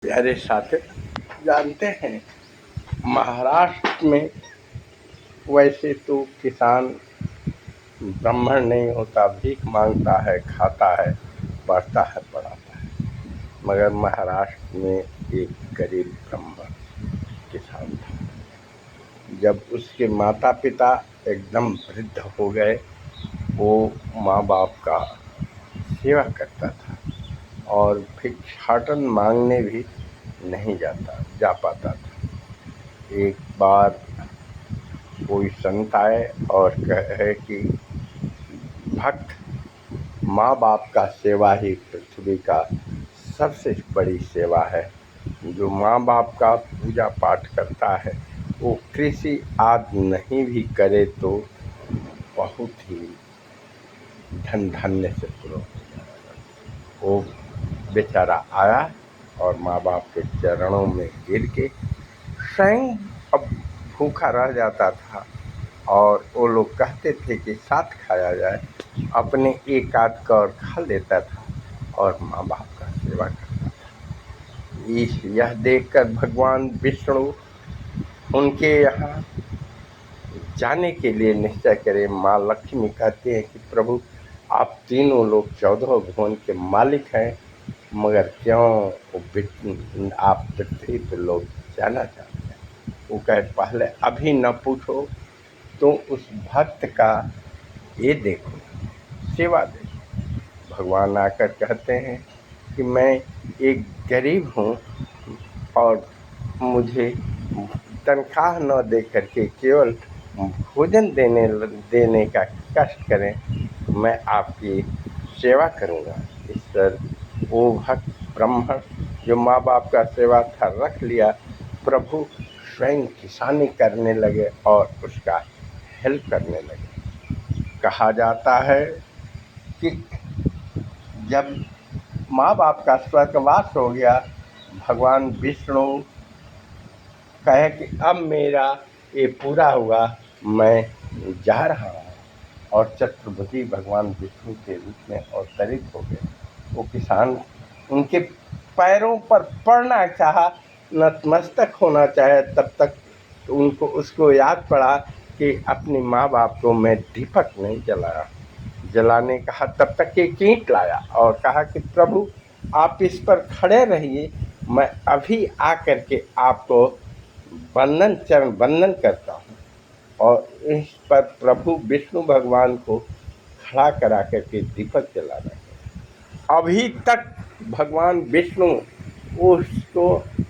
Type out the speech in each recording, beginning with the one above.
प्यारे साथी, जानते हैं महाराष्ट्र में वैसे तो किसान ब्राह्मण नहीं होता, भीख मांगता है, खाता है, पढ़ता है, पढ़ाता है। मगर महाराष्ट्र में एक गरीब ब्राह्मण किसान था। जब उसके माता पिता एकदम वृद्ध हो गए, वो माँ बाप का सेवा करता था और भिक्षाटन मांगने भी नहीं जा पाता था। एक बार कोई संत आए और कहे कि भक्त, माँ बाप का सेवा ही पृथ्वी का सबसे बड़ी सेवा है। जो माँ बाप का पूजा पाठ करता है वो कृषि आदि नहीं भी करे तो बहुत ही धन धान्य से पूरा हो जाएगा। वो बेचारा आया और माँ बाप के चरणों में गिर के स्वयं अब भूखा रह जाता था और वो लोग कहते थे कि साथ खाया जाए, अपने एक आध कौर खा लेता था और माँ बाप का सेवा करता था। यह देखकर भगवान विष्णु उनके यहाँ जाने के लिए निश्चय करे। माँ लक्ष्मी कहती है कि प्रभु, आप तीनों लोग 14 भुवन के मालिक हैं, मगर क्यों आप पृथ्वी पर लोग जाना चाहते हैं? वो कहे, पहले अभी न पूछो, तो उस भक्त का ये देखो, सेवा देखो। भगवान आकर कहते हैं कि मैं एक गरीब हूँ और मुझे तनख्वाह न दे करके केवल भोजन देने का कष्ट करें, तो मैं आपकी सेवा करूँगा। इस पर वो भक्त ब्राह्मण जो माँ बाप का सेवा था रख लिया, प्रभु स्वयं किसानी करने लगे और उसका हेल्प करने लगे। कहा जाता है कि जब माँ बाप का स्वर्गवास हो गया, भगवान विष्णु कहे कि अब मेरा ये पूरा हुआ, मैं जा रहा हूँ, और चतुर्भुजी भगवान विष्णु के रूप में अवतरित हो गए। वो किसान उनके पैरों पर पड़ना चाहा, नतमस्तक होना चाहे, तब तक उसको याद पड़ा कि अपनी माँ बाप को मैं दीपक नहीं जलाने कहा। तब तक एक ईंट लाया और कहा कि प्रभु, आप इस पर खड़े रहिए, मैं अभी आकर के आपको चरण वंदन करता हूँ। और इस पर प्रभु विष्णु भगवान को खड़ा करा करके दीपक जला रहे हैं। अभी तक भगवान विष्णु उसको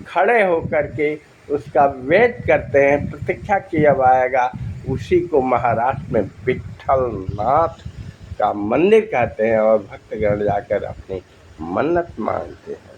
खड़े होकर के उसका वेट करते हैं, प्रतीक्षा की अब आएगा। उसी को महाराष्ट्र में विट्ठलनाथ का मंदिर कहते हैं और भक्तगण जाकर अपनी मन्नत मांगते हैं।